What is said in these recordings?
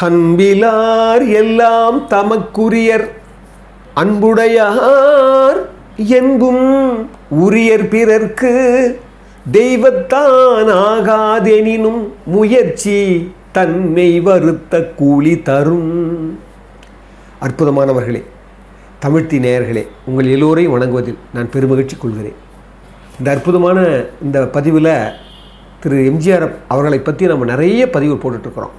அன்பிலார் எல்லாம் தமக்குரியர் அன்புடையார் என்பும் உரியர் பிறர்க்கு தெய்வத்தான் ஆகாதெனினும் முயற்சி தன்னை வருத்த கூலி தரும். அற்புதமானவர்களே, தமிழ்த்தி நேயர்களே, உங்கள் எல்லோரையும் வணங்குவதில் நான் பெருமகிழ்ச்சி கொள்கிறேன். இந்த அற்புதமான இந்த பதிவில் திரு எம்ஜிஆர் அவர்களை பற்றி நம்ம நிறைய பதிவு போட்டுட்ருக்குறோம்.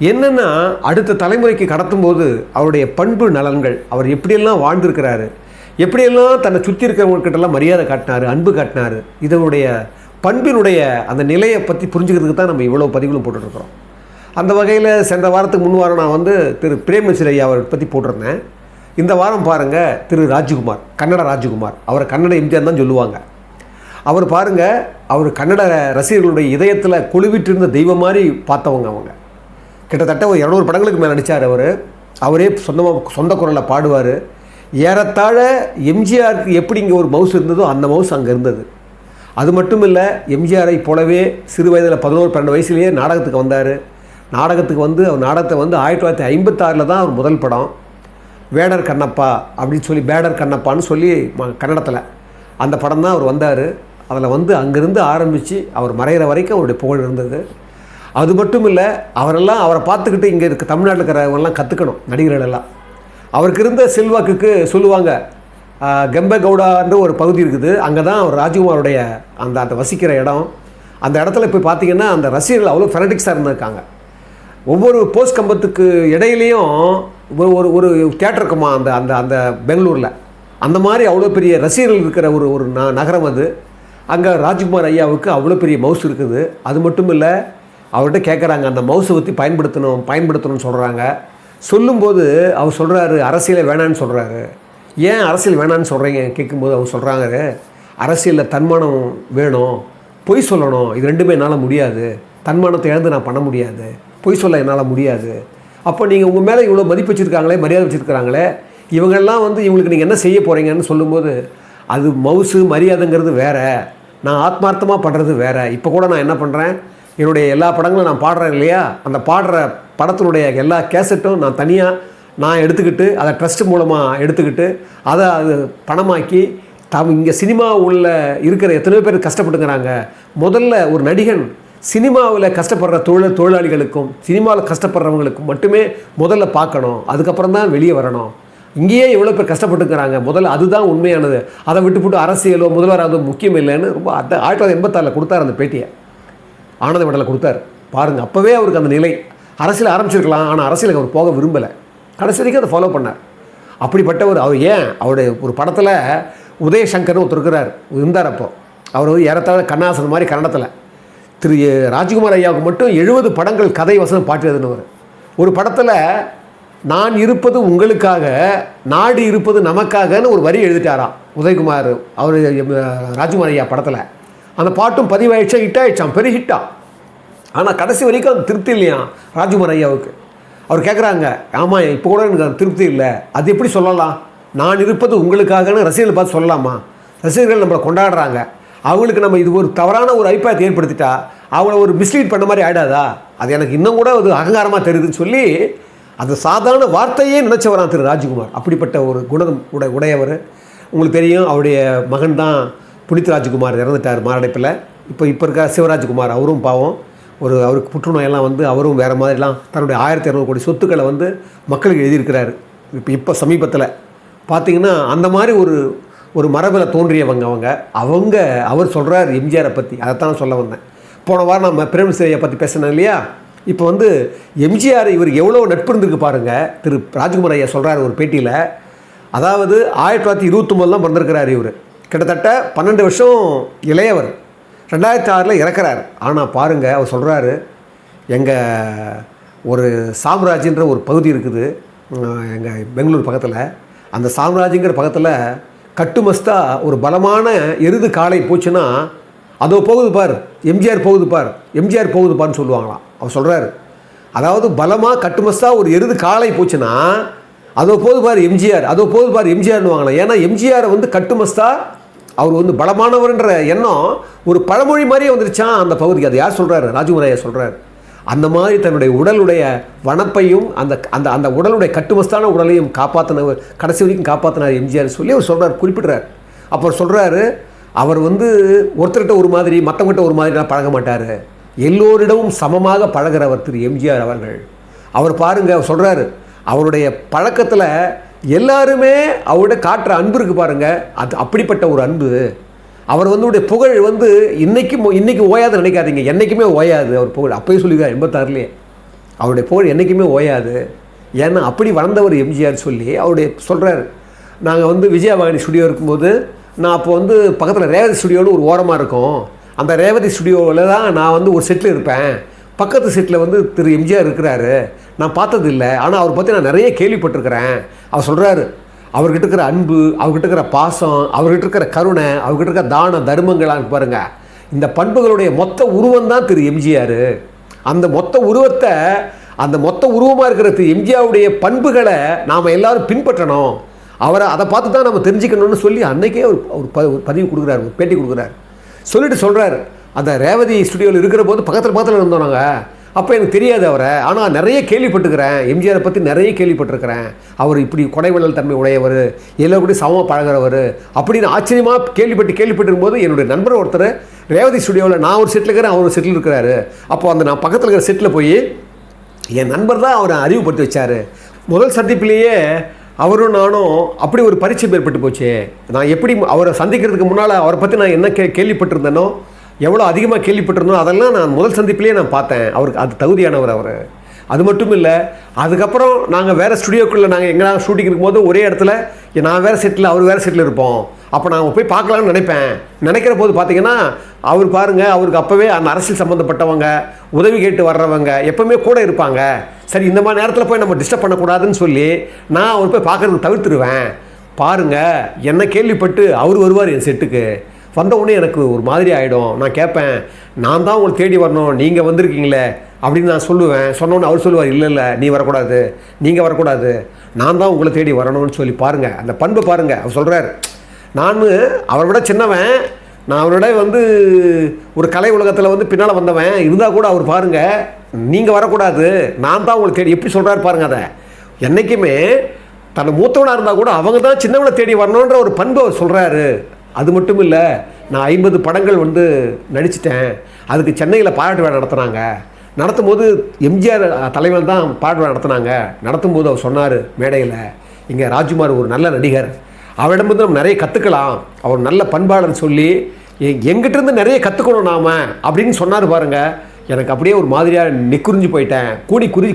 என்னென்னா, அடுத்த தலைமுறைக்கு கடத்தும்போது அவருடைய பண்பு நலன்கள், அவர் எப்படியெல்லாம் வாழ்ந்திருக்கிறாரு, எப்படியெல்லாம் தன்னை சுற்றி இருக்கிறவங்கக்கிட்டெல்லாம் மரியாதை காட்டினார், அன்பு காட்டினார், இதனுடைய பண்பினுடைய அந்த நிலையை பற்றி புரிஞ்சுக்கிறதுக்கு தான் நம்ம இவ்வளோ பதிவுகளும் போட்டுட்ருக்குறோம். அந்த வகையில் சென்ற வாரத்துக்கு முன் வாரம் நான் திரு பிரேம்நசீர் ஐயா அவரை பற்றி போட்டிருந்தேன். இந்த வாரம் பாருங்கள், திரு ராஜ்குமார், கன்னட ராஜ்குமார், அவரை கன்னட எம்ஜிஆர் தான் சொல்லுவாங்க. அவர் பாருங்கள், அவர் கன்னட ரசிகர்களுடைய இதயத்தில் கொழுவிட்டு இருந்த தெய்வம் மாதிரி பார்த்தவங்க அவங்க. கிட்டத்தட்ட ஒரு 200 படங்களுக்கு மேலே நடித்தார். அவரே சொந்த குரலில் பாடுவார். ஏறத்தாழ எம்ஜிஆருக்கு எப்படி இங்கே ஒரு மவுஸ் இருந்ததோ அந்த மவுஸ் அங்கே இருந்தது. அது மட்டும் இல்லை, எம்ஜிஆரை போலவே சிறு வயதில் 11-12 வயசுலேயே நாடகத்துக்கு வந்தார். நாடகத்துக்கு அவர் நாடகத்தை 1956 தான் அவர் முதல் படம் வேடர் கண்ணப்பா அப்படின்னு சொல்லி, பேடர் கண்ணப்பான்னு சொல்லி கன்னடத்தில் அந்த படம் தான் அவர் வந்தார். அதில் அங்கேருந்து ஆரம்பித்து அவர் மறைகிற வரைக்கும் அவருடைய புகழ் இருந்தது. அது மட்டும் இல்லை, அவரை பார்த்துக்கிட்டு இங்கே இருக்க தமிழ்நாட்டில் இருக்கிறவங்கெல்லாம் கற்றுக்கணும். நடிகர்கள் எல்லாம் அவருக்கு இருந்த செல்வாக்குக்கு சொல்லுவாங்க. கெம்பகவுடான்ற ஒரு பகுதி இருக்குது, அங்கே தான் அவர் ராஜ்குமாரோடைய அந்த வசிக்கிற இடம். அந்த இடத்துல போய் பார்த்தீங்கன்னா அந்த ரசிகர்கள் அவ்வளோ ஃபெனட்டிக்ஸாக இருந்திருக்காங்க. ஒவ்வொரு போஸ்ட் கம்பத்துக்கு இடையிலையும் ஒரு தியேட்டர் இருக்குமா அந்த அந்த அந்த பெங்களூரில். அந்த மாதிரி அவ்வளோ பெரிய ரசிகர்கள் இருக்கிற ஒரு நகரம் அது. அங்கே ராஜ்குமார் ஐயாவுக்கு அவ்வளோ பெரிய மவுஸ் இருக்குது. அது மட்டும் இல்லை, அவர்கிட்ட கேட்குறாங்க அந்த மவுஸை பற்றி பயன்படுத்தணும்னு சொல்கிறாங்க. சொல்லும்போது அவர் சொல்கிறாரு, அரசியலை வேணான்னு சொல்கிறாரு. ஏன் அரசியல் வேணான்னு சொல்கிறீங்க கேட்கும்போது அவர் சொல்கிறாங்க, அரசியலில் தன்மானம் வேணும், பொய் சொல்லணும், இது ரெண்டுமே என்னால் முடியாது. தன்மானத்தை இழந்து நான் பண்ண முடியாது, பொய் சொல்ல என்னால் முடியாது. அப்போ நீங்கள் உங்கள் மேலே இவ்வளோ மதிப்பு வச்சுருக்காங்களே, மரியாதை வச்சுருக்காங்களே, இவங்கெல்லாம் இவங்களுக்கு நீங்கள் என்ன செய்ய போகிறீங்கன்னு சொல்லும்போது, அது மவுசு மரியாதைங்கிறது வேறு, நான் ஆத்மார்த்தமாக பண்ணுறது வேறு. இப்போ கூட நான் என்ன பண்ணுறேன், என்னுடைய எல்லா படங்களும் நான் பாடுறேன் இல்லையா, அந்த பாடுற படத்தினுடைய எல்லா கேசட்டும் நான் தனியாக எடுத்துக்கிட்டு, அதை ட்ரஸ்ட் மூலமாக எடுத்துக்கிட்டு, அதை அது பணமாக்கி இங்கே சினிமா உள்ள இருக்கிற எத்தனையோ பேர் கஷ்டப்பட்டுங்கிறாங்க. முதல்ல ஒரு நடிகன் சினிமாவில் கஷ்டப்படுற தொழிலாளிகளுக்கும் சினிமாவில் கஷ்டப்படுறவங்களுக்கும் மட்டுமே முதல்ல பார்க்கணும், அதுக்கப்புறம் தான் வெளியே வரணும். இங்கேயே எவ்வளோ பேர் கஷ்டப்பட்டுக்கிறாங்க, முதல்ல அதுதான் உண்மையானது. அதை விட்டுவிட்டு அரசியலோ முதல்வராக முக்கியம் இல்லைன்னு ரொம்ப 1986 கொடுத்தார் அந்த பேட்டியை, ஆனந்த விடலை கொடுத்தார் பாருங்கள். அப்போவே அவருக்கு அந்த நிலை. அரசியல் ஆரம்பிச்சிருக்கலாம், ஆனால் அரசியலுக்கு அவர் போக விரும்பலை. கடைசி வரைக்கும் அதை ஃபாலோ பண்ணார். அப்படிப்பட்டவர். அவர் அவருடைய ஒரு படத்தில் உதயசங்கர்னு ஒருத்தர் இருந்தார். அப்போ அவர் ஏறத்தாழ கண்ணாசன் மாதிரி கன்னடத்தில். திரு ராஜ்குமார் ஐயாவுக்கு மட்டும் 70 படங்கள் கதை வசனம் பாட்டு எழுதினவர். ஒரு படத்தில் நான் இருப்பது உங்களுக்காக, நாடு இருப்பது நமக்காகன்னு ஒரு வரி எழுதிட்டாராம் உதயகுமார் அவர் ராஜ்குமார் ஐயா படத்தில். அந்த பாட்டும் பதிவாயிடுச்சா, ஹிட்டாயிடுச்சான், பெரிய ஹிட்டா. ஆனால் கடைசி வரைக்கும் அது திருப்தி இல்லையா ராஜ்குமார் ஐயாவுக்கு. அவர் கேட்குறாங்க, ஆமாம் இப்போ கூட எனக்கு அது திருப்தி இல்லை, அது எப்படி சொல்லலாம், நான் இருப்பது உங்களுக்காகன்னு ரசிகர்கள் பார்த்து சொல்லலாமா? ரசிகர்கள் நம்மளை கொண்டாடுறாங்க, அவங்களுக்கு நம்ம இது ஒரு தவறான ஒரு அபிப்பிராயத்தை ஏற்படுத்திட்டா அவங்கள ஒரு மிஸ்லீட் பண்ண மாதிரி ஆகிடாதா? அது எனக்கு இன்னும் கூட அது அகங்காரமாக தெரியுதுன்னு சொல்லி அது சாதாரண வார்த்தையே நினச்சவரான் திரு ராஜ்குமார். அப்படிப்பட்ட ஒரு குணம் உடையவர். உங்களுக்கு தெரியும், அவருடைய மகன் தான் புனித் ராஜ்குமார், இறந்துட்டார் மாரடைப்பில். இப்போ இருக்க சிவராஜ்குமார், அவரும் பாவம் அவருக்கு புற்றுநோயெல்லாம் அவரும் வேறு மாதிரிலாம் தன்னுடைய 1200 கோடி சொத்துக்களை மக்களுக்கு எழுதியிருக்கிறாரு. இப்போ சமீபத்தில் பார்த்திங்கன்னா அந்த மாதிரி ஒரு மரபில் தோன்றியவங்க அவர் சொல்கிறார் எம்ஜிஆரை பற்றி. அதைத்தான் சொல்ல வந்தேன். போன வாரம் நம்ம பிரேம்நசீர் பற்றி பேசினேன் இல்லையா. இப்போ எம்ஜிஆர் இவருக்கு எவ்வளோ நட்பு இருந்திருக்கு பாருங்கள். திரு ராஜ்குமார் ஐயா சொல்கிறார் ஒரு பேட்டியில், அதாவது 1929 தான் பிறந்திருக்கிறார் இவர். கிட்டத்தட்ட 12 வருஷம் இளையவர். 2006 இறக்குறார். ஆனால் பாருங்கள், அவர் சொல்கிறாரு, எங்கள் ஒரு சாம்ராஜ்யன்ற ஒரு பகுதி இருக்குது எங்கள் பெங்களூர் பக்கத்தில். அந்த சாம்ராஜ்யங்கிற பக்கத்தில் கட்டுமஸ்தா ஒரு பலமான எருது காளை போச்சுன்னா, அதோ போகுது பார் எம்ஜிஆர் போகுது பார், எம்ஜிஆர் போகுது பார்னு சொல்லுவாங்களாம். அவர் சொல்கிறார், அதாவது பலமாக கட்டுமஸ்தா ஒரு எருது காளை போச்சுன்னா அதோ போகுது பார் எம்ஜிஆர், அதோ போகுது பார் எம்ஜிஆர்னு வாங்கலாம். ஏன்னா எம்ஜிஆரை கட்டுமஸ்தா அவர் பலமானவர்ன்ற எண்ணம் ஒரு பழமொழி மாதிரியே வந்துருச்சான் அந்த பகுதிக்கு. அது யார் சொல்கிறாரு? ராஜ்குமார் ஐயா சொல்கிறார். அந்த மாதிரி தன்னுடைய உடலுடைய வனப்பையும் அந்த அந்த அந்த உடலுடைய கட்டுமஸ்தான உடலையும் காப்பாற்றினவர், கடைசி வரைக்கும் காப்பாற்றினார் எம்ஜிஆர் சொல்லி அவர் சொல்கிறார், குறிப்பிட்றார். அப்புறம் சொல்கிறாரு, அவர் வந்து ஒருத்தர்கிட்ட ஒரு மாதிரி மற்றவங்கிட்ட ஒரு மாதிரிலாம் பழக மாட்டார், எல்லோரிடமும் சமமாக பழகிறவர் திரு எம்ஜிஆர் அவர்கள். அவர் பாருங்கள், அவர் சொல்கிறாரு, அவருடைய பழக்கத்தில் எல்லாருமே அவரோட காட்டுற அன்பு இருக்குது பாருங்கள், அது அப்படிப்பட்ட ஒரு அன்பு. அவர் வந்து புகழ் வந்து இன்றைக்கி ஓயாது நினைக்காதீங்க, என்றைக்குமே ஓயாது அவர் புகழ். அப்போயே சொல்லியிருக்கார் 86லேயே, அவருடைய புகழ் என்றைக்குமே ஓயாது. ஏன்னா அப்படி வளர்ந்தவர் எம்ஜிஆர் சொல்லி அவருடைய சொல்கிறார். நாங்கள் வந்து விஜயவாகினி ஸ்டுடியோ இருக்கும்போது, நான் அப்போ வந்து பக்கத்தில் ரேவதி ஸ்டுடியோன்னு ஒரு ஓரமாக இருக்கும், அந்த ரேவதி ஸ்டுடியோவில் தான் நான் வந்து ஒரு செட்டில் இருப்பேன். பக்கத்து செட்டில் வந்து திரு எம்ஜிஆர் இருக்கிறாரு, நான் பார்த்ததில்லை, ஆனால் அவரை பற்றி நான் நிறைய கேள்விப்பட்டிருக்கிறேன். அவர் சொல்கிறாரு, அவர்கிட்ட இருக்கிற அன்பு, அவர்கிட்ட இருக்கிற பாசம், அவர்கிட்ட இருக்கிற கருணை, அவர்கிட்ட இருக்கிற தான தர்மங்களான்னு பாருங்கள், இந்த பண்புகளுடைய மொத்த உருவம் தான் திரு எம்ஜிஆர். அந்த மொத்த உருவத்தை, அந்த மொத்த உருவமாக இருக்கிற திரு எம்ஜிஆருடைய பண்புகளை நாம் எல்லாரும் பின்பற்றணும், அவரை அதை பார்த்து தான் நம்ம தெரிஞ்சுக்கணும்னு சொல்லி அன்றைக்கே ஒரு பதிவு கொடுக்குறாரு, ஒரு பேட்டி கொடுக்குறாரு. சொல்லிட்டு சொல்கிறார், அந்த ரேவதி ஸ்டுடியோவில் இருக்கிற போது பக்கத்தில் இருந்தோம் நாங்கள், அப்போ எனக்கு தெரியாது அவரை, ஆனால் நிறைய கேள்விப்பட்டுக்கிறேன், எம்ஜிஆரை பற்றி நிறைய கேள்விப்பட்டிருக்கிறேன், அவர் இப்படி கொடைவள்ளல் தன்மை உடையவர், எல்லோருக்கூட சமமாக பழகிறவர் அப்படின்னு ஆச்சரியமாக கேள்விப்பட்டிருக்கும் போது என்னுடைய நண்பர் ஒருத்தர் ரேவதி ஸ்டுடியோவில், நான் ஒரு செட்டில் இருக்கிறேன், அவர் ஒரு செட்டில் இருக்கிறாரு. அப்போது அந்த நான் பக்கத்தில் இருக்கிற செட்டில் போய் என் நண்பர் தான் அவரை அறிவுப்படுத்தி வச்சார். முதல் சந்திப்பிலேயே அவரும் நானும் அப்படி ஒரு பரிச்சயம் ஏற்பட்டு போச்சு. நான் எப்படி அவரை சந்திக்கிறதுக்கு முன்னால் அவரை பற்றி நான் என்ன கேள்விப்பட்டிருந்தேனோ, எவ்வளோ அதிகமாக கேள்விப்பட்டிருந்தோம், அதெல்லாம் நான் முதல் சந்திப்பிலேயே நான் பார்த்தேன். அவருக்கு அது தகுதியானவர் அவர். அது மட்டும் இல்லை, அதுக்கப்புறம் நாங்கள் வேறு ஸ்டுடியோக்குள்ளே நாங்கள் எங்கேனா ஷூட்டிங் இருக்கும்போது ஒரே இடத்துல நான் வேறு செட்டில் அவர் வேறு செட்டில் இருப்போம். அப்போ நாங்கள் போய் பார்க்கலான்னு நினைக்கிற போது பார்த்தீங்கன்னா, அவர் பாருங்கள், அவருக்கு அப்போவே அந்த அரசியல் சம்மந்தப்பட்டவங்க, உதவி கேட்டு வர்றவங்க எப்போவுமே கூட இருப்பாங்க. சரி, இந்த மாதிரி நேரத்தில் போய் நம்ம டிஸ்டர்ப் பண்ணக்கூடாதுன்னு சொல்லி நான் அவர் போய் பார்க்குறதுக்கு தவிர்த்துருவேன். பாருங்கள், என்ன கேள்விப்பட்டு அவர் வருவார் என் செட்டுக்கு, வந்த உடனே எனக்கு ஒரு மாதிரி ஆகிடும். நான் கேட்பேன், நான் தான் உங்களை தேடி வரணும், நீங்கள் வந்திருக்கீங்களே அப்படின்னு நான் சொல்லுவேன். சொன்னோன்னு அவர் சொல்லுவார், இல்லை நீ வரக்கூடாது, நீங்கள் வரக்கூடாது, நான் தான் உங்களை தேடி வரணும்னு சொல்லி பாருங்கள், அந்த பண்பு பாருங்கள். அவர் சொல்கிறார், நான் அவரை விட சின்னவன், நான் அவரோட வந்து ஒரு கலை உலகத்தில் வந்து பின்னால் வந்தவன், இருந்தால் கூட அவர் பாருங்கள், நீங்கள் வரக்கூடாது, நான் தான் உங்களை தேடி, எப்படி சொல்கிறாரு பாருங்கள். அதை என்றைக்குமே தன்னை மூத்தவனாக இருந்தால் கூட அவங்க தான் சின்னவனை தேடி வரணுன்ற ஒரு பண்பு அவர் சொல்கிறாரு. அது மட்டும் இல்லை, நான் 50 படங்கள் வந்து நடிச்சிட்டேன், அதுக்கு சென்னையில் பாராட்டு விழா நடத்தும் போது எம்ஜிஆர் தலைவர் தான் பாராட்டு விழா நடத்தும் போது அவர் சொன்னார் மேடையில், இங்கே ராஜ்குமார் ஒரு நல்ல நடிகர், அவரிடமிருந்து நம்ம நிறைய கற்றுக்கலாம், அவர் நல்ல பண்பாளர்னு சொல்லி எங்கிட்டேருந்து நிறைய கற்றுக்கணும் நாம் அப்படின்னு சொன்னார் பாருங்கள். எனக்கு அப்படியே ஒரு மாதிரியாக நெக்குறிஞ்சு போயிட்டேன்,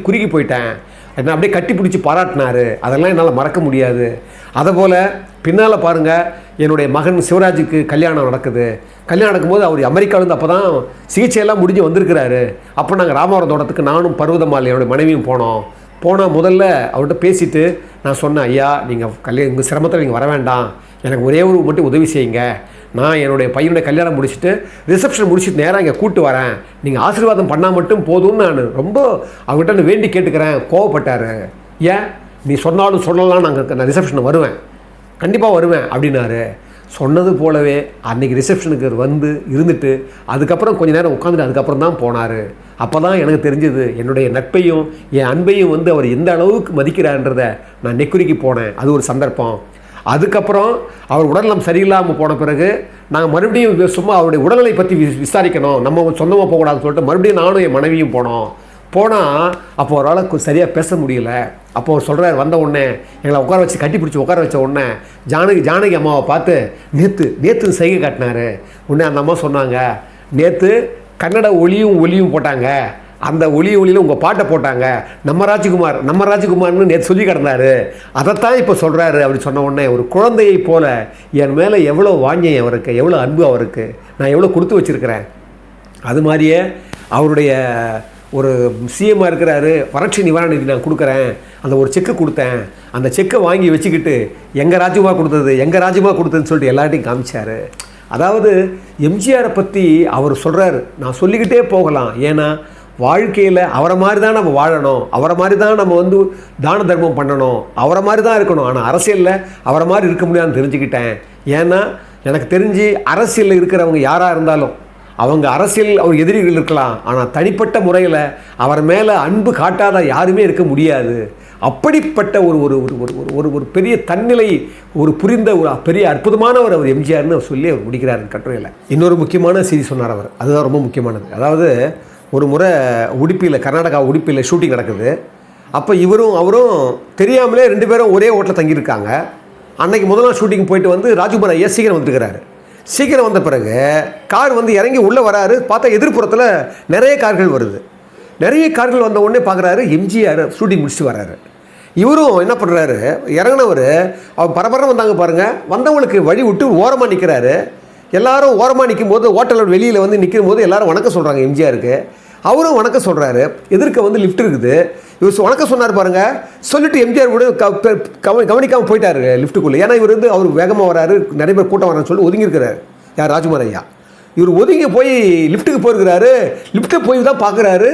குறுகி போயிட்டேன். என்ன அப்படியே கட்டி பிடிச்சி பாராட்டினார், அதெல்லாம் என்னால் மறக்க முடியாது. அதுபோல் பின்னால் பாருங்கள், என்னுடைய மகன் சிவராஜுக்கு கல்யாணம் நடக்கும்போது அவர் அமெரிக்காவிலேருந்து அப்போ தான் சிகிச்சையெல்லாம் முடிஞ்சு வந்திருக்கிறாரு. அப்போ நாங்கள் ராமவரம் தோட்டத்துக்கு நானும் பருவதம்மாள் என்னுடைய மனைவியும் போனால் முதல்ல அவர்கிட்ட பேசிவிட்டு நான் சொன்னேன், ஐயா நீங்கள் உங்கள் சிரமத்தில் நீங்கள் வர வேண்டாம், எனக்கு ஒரே ஒரு மட்டும் உதவி செய்யுங்க, நான் என்னுடைய பையனுடைய கல்யாணம் முடிச்சுட்டு ரிசப்ஷன் முடிச்சுட்டு நேராக இங்கே கூப்பிட்டு வரேன், நீங்கள் ஆசீர்வாதம் பண்ணால் மட்டும் போதும்னு நான் ரொம்ப அவர்கிட்ட வேண்டி கேட்டுக்கிறேன். கோவப்பட்டார். ஏன் நீ சொன்னாலும் சொல்லலாம், நான் ரிசப்ஷன் வருவேன், கண்டிப்பாக வருவேன் அப்படின்னாரு. சொன்னது போலவே அன்றைக்கி ரிசப்ஷனுக்கு வந்து இருந்துட்டு அதுக்கப்புறம் கொஞ்சம் நேரம் உட்காந்துட்டு அதுக்கப்புறம் தான் போனார். அப்போ தான் எனக்கு தெரிஞ்சது, என்னுடைய நட்பையும் என் அன்பையும் வந்து அவர் எந்த அளவுக்கு மதிக்கிறான்றதை நான் நெக்குறிக்கு போனேன். அது ஒரு சந்தர்ப்பம். அதுக்கப்புறம் அவர் உடல்நலம் சரியில்லாமல் போன பிறகு நாங்கள் மறுபடியும் சும்மா அவருடைய உடல்நிலை பற்றி விசாரிக்கணும், நம்ம சொந்தமாக போகக்கூடாதுன்னு சொல்லிட்டு மறுபடியும் நானும் என் மனைவியும் போனால் அப்போ அவரால் சரியாக பேச முடியல. அப்போ அவர் சொல்கிறார், வந்த உடனே எங்களை உட்கார வச்சு கட்டி பிடிச்சி உட்கார வச்ச உடனே ஜானகி அம்மாவை பார்த்து நேற்று செய்கை காட்டினார். உடனே அந்த அம்மா சொன்னாங்க, நேற்று கன்னட ஒளியும் போட்டாங்க, அந்த ஒளியில் உங்கள் பாட்டை போட்டாங்க, நம்ம ராஜ்குமார்னு நேற்று சொல்லி கிடந்தார், அதைத்தான் இப்போ சொல்கிறாரு அப்படின்னு சொன்ன உடனே ஒரு குழந்தையை போல் என் மேலே எவ்வளோ வாங்கியம் அவருக்கு, எவ்வளோ அன்பு அவருக்கு நான் எவ்வளோ கொடுத்து வச்சுருக்கிறேன். அது மாதிரியே அவருடைய ஒரு சிஎம்மாக இருக்கிறாரு, வறட்சி நிவாரண நிதி நான் கொடுக்குறேன், அந்த ஒரு செக்கு கொடுத்தேன், அந்த செக்கை வாங்கி வச்சுக்கிட்டு எங்கள் ராஜ்யமாக கொடுத்ததுன்னு சொல்லிட்டு எல்லார்ட்டையும் காமிச்சார். அதாவது எம்ஜிஆரை பற்றி அவர் சொல்கிறார், நான் சொல்லிக்கிட்டே போகலாம். ஏன்னா வாழ்க்கையில் அவரை மாதிரி தான் நம்ம வாழணும், அவரை மாதிரி தான் நம்ம வந்து தான தர்மம் பண்ணணும், அவரை மாதிரி தான் இருக்கணும். ஆனால் அரசியலில் அவரை மாதிரி இருக்க முடியாதுன்னு தெரிஞ்சுக்கிட்டேன். ஏன்னா எனக்கு தெரிஞ்சு அரசியலில் இருக்கிறவங்க யாராக இருந்தாலும் அவங்க அரசியல் அவர் எதிரிகள் இருக்கலாம், ஆனால் தனிப்பட்ட முறையில் அவர் மேலே அன்பு காட்டாத யாருமே இருக்க முடியாது. அப்படிப்பட்ட ஒரு ஒரு ஒரு ஒரு பெரிய தன்னிலை ஒரு புரிந்த ஒரு பெரிய அற்புதமானவர் அவர் எம்ஜிஆர்னு சொல்லி அவர் முடிக்கிறார் கட்டுரையில். இன்னொரு முக்கியமான செய்தி சொன்னார் அவர், அதுதான் ரொம்ப முக்கியமானது. அதாவது ஒரு முறை உடுப்பியில், கர்நாடகா உடுப்பியில் ஷூட்டிங் நடக்குது. அப்போ இவரும் அவரும் தெரியாமலே 2 பேரும் ஒரே ஹோட்டலில் தங்கியிருக்காங்க. அன்னைக்கு முதல் நாள் ஷூட்டிங் போயிட்டு வந்து ராஜ்குமார் ஐயா சீக்கிரம் வந்துருக்கிறாரு. சீக்கிரம் வந்த பிறகு கார் வந்து இறங்கி உள்ளே வராரு. பார்த்தா எதிர்ப்புறத்தில் நிறைய கார்கள் வருது. நிறைய கார்கள் வந்த உடனே பார்க்குறாரு எம்ஜிஆர் ஷூட்டிங் முடிச்சுட்டு வராரு. இவரும் என்ன பண்ணுறாரு, இறங்கினவர் அவர் பரபரம் வந்தாங்க பாருங்கள், வந்தவங்களுக்கு வழி விட்டு ஓரமாக நிற்கிறாரு. எல்லாரும் ஓரமாக நிற்கும் போது ஹோட்டலோட வெளியில் வந்து நிற்கும் போது எல்லாரும் வணக்கம் சொல்கிறாங்க எம்ஜிஆருக்கு. அவரும் வணக்கம் சொல்கிறாரு. எதிர்க்க வந்து லிஃப்ட் இருக்குது. இவர் வணக்கம் சொன்னார் பாருங்கள். சொல்லிட்டு எம்ஜிஆர் கூட கவனிக்காமல் போயிட்டார் லிஃப்ட்டுக்குள்ளே. ஏன்னா இவர் வந்து அவர் வேகமாக வராரு, நிறைய பேர் கூட்டம் வரான்னு சொல்லி ஒதுங்கியிருக்கிறார். யார்? ராஜ்குமார் ஐயா. இவர் ஒதுங்கி போய் லிஃப்ட்டுக்கு போயிருக்கிறாரு. லிஃப்ட்டை போய் தான் பார்க்குறாரு,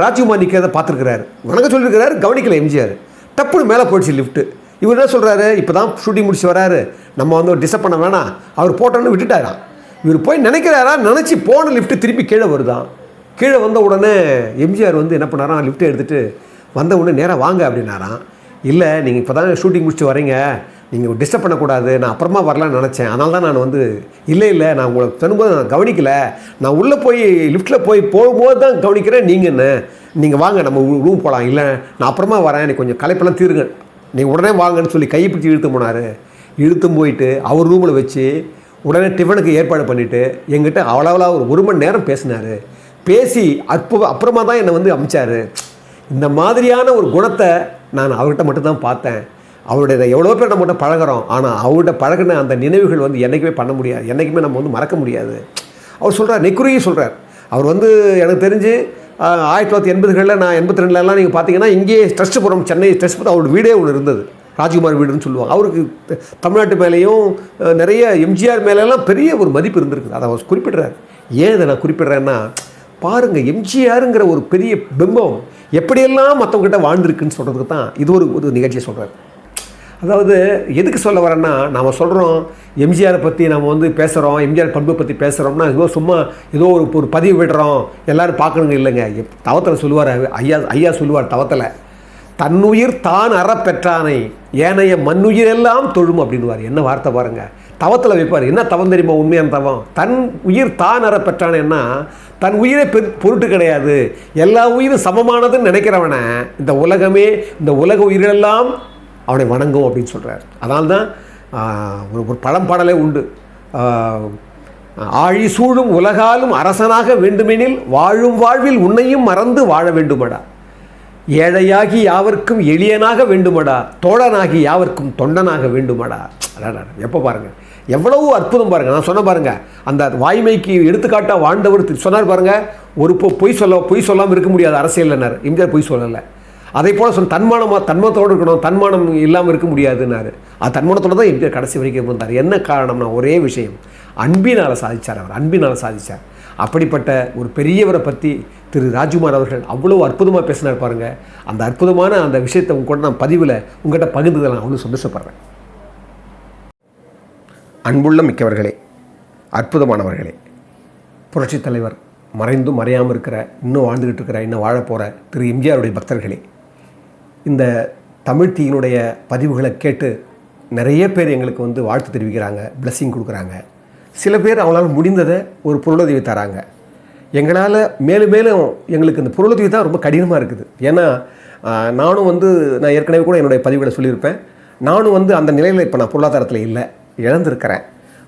ராஜ்குமார் நிற்கிறத பார்த்துருக்கிறாரு. வணக்கம் சொல்லியிருக்கிறாரு, கவனிக்கல எம்ஜிஆர். டப்புன்னு மேலே போயிடுச்சு லிஃப்ட்டு. இவர் என்ன சொல்கிறாரு, இப்போ தான் ஷூட்டிங் முடிச்சு வராரு, நம்ம வந்து டிஸ்டர்ப் பண்ண வேணாம், அவர் போட்டோன்னு விட்டுட்டாராம். இவர் போய் நினைக்கிறாரா, நினச்சி போன லிஃப்ட்டு திருப்பி கீழே வருதான். கீழே வந்த உடனே எம்ஜிஆர் வந்து என்ன பண்ணாராம், லிஃப்ட்டை எடுத்துகிட்டு வந்த உடனே நேராக வாங்க அப்படின்னாராம். இல்லை, நீங்கள் இப்போ தான் ஷூட்டிங் முடிச்சுட்டு வரீங்க, நீங்கள் டிஸ்டர்ப் பண்ணக்கூடாது, நான் அப்புறமா வரலான்னு நினச்சேன், அதனால தான் நான் வந்து இல்லை நான் உங்களை தரும்போது நான் கவனிக்கலை, நான் உள்ளே போய் லிஃப்ட்டில் போகும்போது தான் கவனிக்கிறேன், நீங்கள் என்ன, நீங்கள் வாங்க நம்ம ரூம் போகலாம், இல்லை நான் அப்புறமா வரேன், எனக்கு கொஞ்சம் களைப்பெல்லாம் தீருங்க, நீங்கள் உடனே வாங்கன்னு சொல்லி கையை பிடிச்சி இழுத்து போனார். இழுத்தும் போயிட்டு அவர் ரூமில் வச்சு உடனே டிஃபனுக்கு ஏற்பாடு பண்ணிவிட்டு எங்கிட்ட அவ்வளோ ஒரு மணி நேரம் பேசினார். பேசி அப்புறமா தான் என்னை வந்து அமிச்சார். இந்த மாதிரியான ஒரு குணத்தை நான் அவர்கிட்ட மட்டும்தான் பார்த்தேன். அவருடைய எவ்வளோ பேர் நம்மகிட்ட பழகிறோம், ஆனால் அவர்கிட்ட பழகின அந்த நினைவுகள் வந்து என்றைக்குமே பண்ண முடியாது, என்றைக்குமே நம்ம வந்து மறக்க முடியாது. அவர் சொல்கிறார், நெக்குருகி சொல்கிறார். அவர் வந்து எனக்கு தெரிஞ்சு 1980களில், நான் 82லலாம் நீங்கள் பார்த்தீங்கன்னா இங்கேயே ட்ரஸ்ட்புரம், சென்னை ட்ரஸ்ட்புரம் அவரோட வீடே ஒன்று இருந்தது, ராஜ்குமார் வீடுன்னு சொல்லுவாங்க. அவருக்கு தமிழ்நாட்டு மேலேயும் நிறைய எம்ஜிஆர் மேலெல்லாம் பெரிய ஒரு மதிப்பு இருந்திருக்குது. அதை அவர் குறிப்பிட்றார். ஏன் இதை நான் குறிப்பிட்றேன்னா, பாருங்கள், எம்ஜிஆருங்கிற ஒரு பெரிய பிம்பம் எப்படியெல்லாம் மற்றவங்ககிட்ட வாழ்ந்துருக்குன்னு சொல்கிறதுக்கு தான் இது ஒரு நிகழ்ச்சியை சொல்கிறார். அதாவது எதுக்கு சொல்ல வரேன்னா, நாம் சொல்கிறோம் எம்ஜிஆரை பற்றி நம்ம வந்து பேசுகிறோம், எம்ஜிஆர் பண்பை பற்றி பேசுகிறோம்னா ஏதோ சும்மா ஏதோ ஒரு பதிவு விடுறோம் எல்லோரும் பார்க்கணுங்க, இல்லைங்க. தவத்தில் சொல்லுவார் ஐயா சொல்லுவார் தவத்தில், தன்னுயிர் தான் அறப்பெற்றானை ஏனைய மண்ணுயிரெல்லாம் தொழும் அப்படின்வார். என்ன வார்த்தை பாருங்கள், தவத்தில் வைப்பார். என்ன தவம் தெரியுமா, உண்மையான தவம்? தன் உயிர் தான் அறப்பெற்றானேன்னா தன் உயிரை பொருட்டு கிடையாது, எல்லா உயிரும் சமமானதுன்னு நினைக்கிறவனை இந்த உலகமே, இந்த உலக உயிரெல்லாம் அவனை வணங்கும் அப்படின்னு சொல்கிறார். அதனால்தான் ஒரு பழம்பாடலே உண்டு, ஆழி சூழும் உலகாலும் அரசனாக வேண்டுமெனில் வாழும் வாழ்வில் உன்னையும் மறந்து வாழ வேண்டுமடா, ஏழையாகி யாவர்க்கும் எளியனாக வேண்டுமடா, தோழனாகி யாவர்க்கும் தொண்டனாக வேண்டுமடா. எப்போ பாருங்கள், எவ்வளவு அற்புதம் பாருங்கள். நான் சொன்ன பாருங்கள், அந்த வாய்மைக்கு எடுத்துக்காட்டாக வாழ்ந்தவர் சொன்னார் பாருங்கள். ஒரு பொய் சொல்லாமல் இருக்க முடியாது அரசியல்னார் எம்ஜிஆர். பொய் சொல்லலை. அதே போல் தன்மானத்தோடு இருக்கணும், தன்மானம் இல்லாமல் இருக்க முடியாதுன்னாரு. அது தன்மானத்தோடு தான் எம்ஜிஆர் கடைசி வரைக்கும் இருந்தார். என்ன காரணம்னா, ஒரே விஷயம், அன்பினால் சாதித்தார். அவர் அன்பினால் சாதித்தார். அப்படிப்பட்ட ஒரு பெரியவரை பற்றி திரு ராஜ்குமார் அவர்கள் அவ்வளோ அற்புதமாக பேசினார் பாருங்கள். அந்த அற்புதமான அந்த விஷயத்தை உங்க கூட நான் பதிவில் உங்கள்கிட்ட பகிர்ந்ததில் நான் அவ்வளோ சந்தோஷப்படுறேன். அன்புள்ள மிக்கவர்களே, அற்புதமானவர்களே, புரட்சித் தலைவர் மறைந்தும் மறையாமல் இருக்கிற, இன்னும் வாழ்ந்துக்கிட்டு இருக்கிற, இன்னும் வாழப்போகிற திரு எம்ஜிஆருடைய பக்தர்களே, இந்த தமிழ் தீயினுடைய பதிவுகளை கேட்டு நிறைய பேர் எங்களுக்கு வந்து வாழ்த்து தெரிவிக்கிறாங்க, பிளஸ்ஸிங் கொடுக்குறாங்க. சில பேர் அவங்களால முடிந்ததை ஒரு பொருளுதவி தராங்க. எங்களால் மேலும் மேலும் எங்களுக்கு இந்த பொருளுதவி தான் ரொம்ப கடினமாக இருக்குது. ஏன்னா நானும் வந்து நான் ஏற்கனவே கூட என்னுடைய பதிவுகளை சொல்லியிருப்பேன், நானும் வந்து அந்த நிலையில் இப்போ நான் பொருளாதாரத்தில் இல்லை, இழந்திருக்கிறேன்.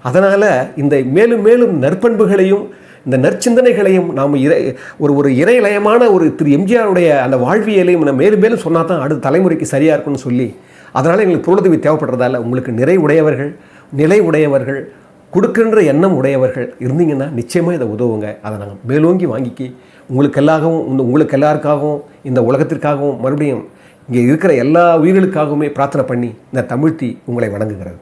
அதனால் இந்த மேலும் மேலும் நற்பண்புகளையும் இந்த நற்சிந்தனைகளையும் நாம் ஒரு இறைலயமான ஒரு திரு எம்ஜிஆருடைய அந்த வாழ்வியலையும் நம்ம மேலும் மேலும் சொன்னால் தான் அடுத்த தலைமுறைக்கு சரியாக இருக்கும்னு சொல்லி, அதனால் எங்களுக்கு பொருளுதவி தேவைப்படுறதால உங்களுக்கு நிலை உடையவர்கள் கொடுக்கின்ற எண்ணம் உடையவர்கள் இருந்தீங்கன்னா நிச்சயமாக இதை உதவுங்க. அதை நாங்கள் மேலோங்கி வாங்கிக்கி உங்களுக்கு எல்லாருக்காகவும் இந்த உலகத்திற்காகவும் மறுபடியும் இங்கே இருக்கிற எல்லா உயிர்களுக்காகவுமே பிரார்த்தனை பண்ணி இந்த தமிழ்த்தி உங்களை வணங்குகிறது.